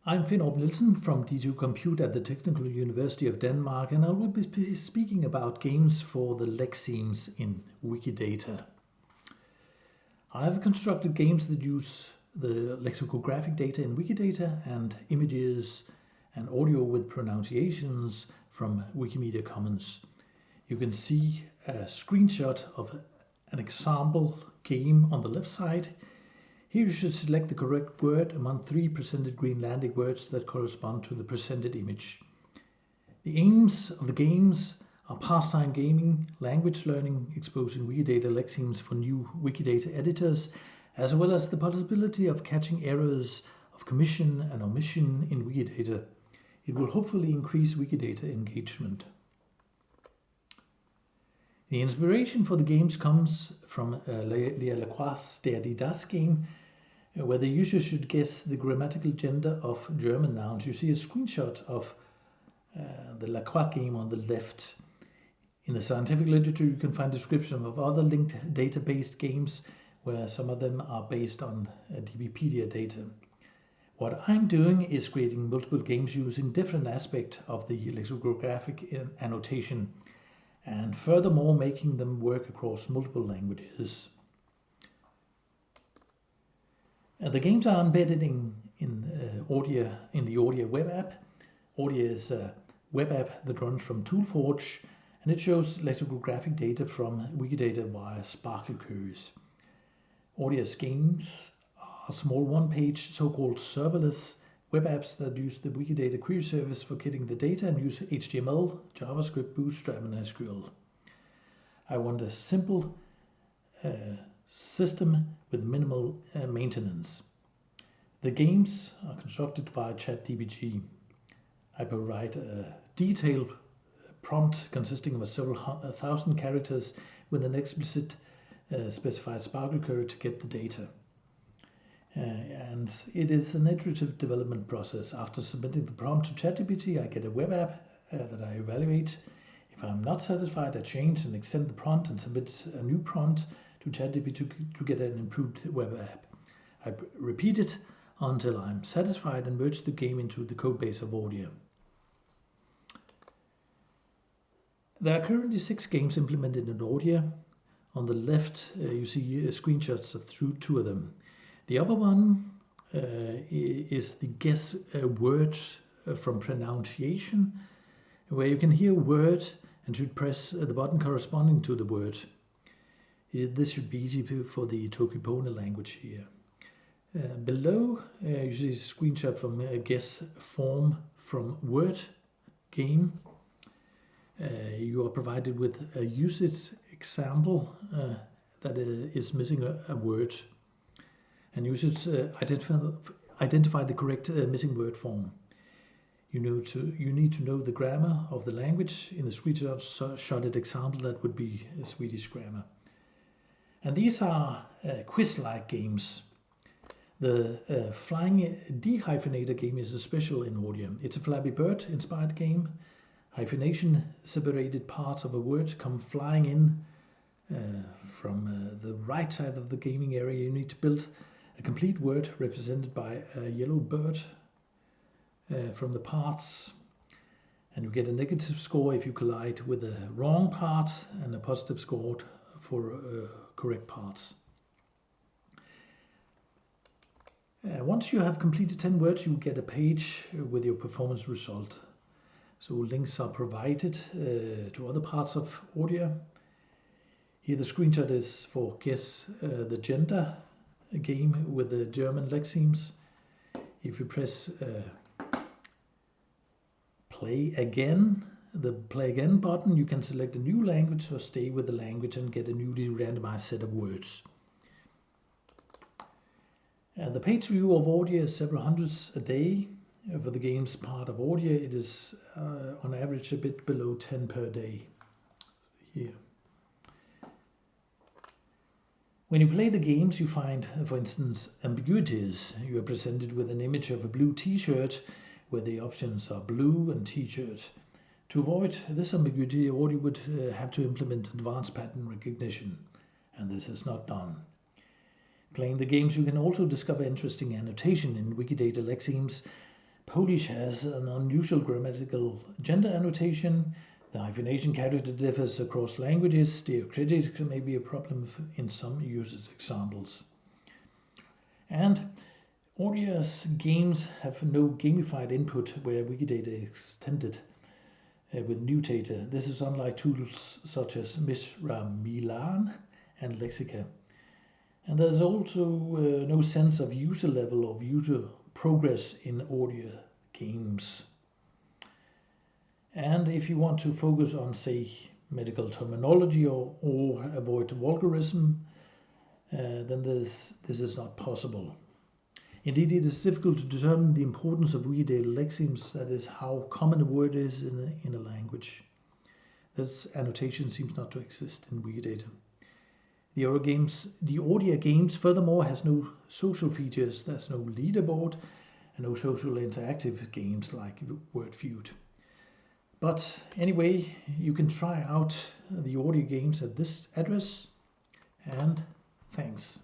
I'm Finn Nielsen from D2 Compute at the Technical University of Denmark, and I will be speaking about games for the lexemes in Wikidata. I have constructed games that use the lexicographic data in Wikidata and images and audio with pronunciations from Wikimedia Commons. You can see a screenshot of an example game on the left side. Here you should select the correct word among 3 presented Greenlandic words that correspond to the presented image. The aims of the games are pastime gaming, language learning, exposing Wikidata lexemes for new Wikidata editors, as well as the possibility of catching errors of commission and omission in Wikidata. It will hopefully increase Wikidata engagement. The inspiration for the games comes from Lacroix's Der die Das game, where the user should guess the grammatical gender of German nouns. You see a screenshot of the Lacroix game on the left. In the scientific literature, you can find description of other linked data-based games, where some of them are based on DBpedia data. What I'm doing is creating multiple games using different aspects of the lexicographic annotation, and furthermore making them work across multiple languages. The games are embedded in the Audia web app. Audia is a web app that runs from ToolForge, and it shows lexicographic data from Wikidata via Sparkle queries. Audia's games are small one-page, so-called serverless web apps that use the Wikidata query service for getting the data and use HTML, JavaScript, Bootstrap, and SQL. I want a simple system with minimal maintenance. The games are constructed via ChatDBG. I provide a detailed prompt consisting of several thousand characters with an explicit specified Sparkle query to get the data. And it is an iterative development process. After submitting the prompt to ChatGPT, I get a web app that I evaluate. If I'm not satisfied, I change and extend the prompt and submit a new prompt to ChatGPT to get an improved web app. I repeat it until I'm satisfied and merge the game into the codebase of Audia. There are currently 6 games implemented in Audia. On the left, you see screenshots of 2 of them. The other one is the guess word from pronunciation, where you can hear a word and should press the button corresponding to the word. This should be easy for the Tokipona language here. Below, you see a screenshot from a guess form from Word game. You are provided with a usage example that is missing a word. And you should identify the correct missing word form. You need to know the grammar of the language. In the screenshotted example, that would be Swedish grammar. And these are quiz-like games. The Flying Dehyphenator game is a special in Audia. It's a Flappy Bird-inspired game. Hyphenation separated parts of a word come flying in from the right side of the gaming area. You need to build a complete word represented by a yellow bird from the parts, and you get a negative score if you collide with a wrong part and a positive score for correct parts. Once you have completed 10 words, you get a page with your performance result. So links are provided to other parts of Audia. Here the screenshot is for Guess the Gender game with the German lexemes. If you press play again, the play again button, you can select a new language or stay with the language and get a newly randomized set of words. The page view of Audia is several hundreds a day. For the game's part of Audia, it is on average a bit below 10 per day. Here. When you play the games, you find, for instance, ambiguities. You are presented with an image of a blue t-shirt where the options are blue and t-shirt. To avoid this ambiguity, Audia would have to implement advanced pattern recognition, and this is not done. Playing the games, you can also discover interesting annotation in Wikidata lexemes Polish has an unusual grammatical gender annotation. The hyphenation character differs across languages. Diacritics may be a problem in some usage examples. And Audia's games have no gamified input where Wikidata is extended with new data. This is unlike tools such as Mishra Milan and Lexica. And there's also no sense of user level or user progress in audio games. And if you want to focus on, say, medical terminology or avoid vulgarism, then this is not possible. Indeed, it is difficult to determine the importance of Wikidata lexemes, that is, how common a word is in a language. This annotation seems not to exist in Wikidata. The audio games, furthermore, has no social features. There's no leaderboard and no social interactive games like Word Feud. But anyway, you can try out the audio games at this address, and thanks.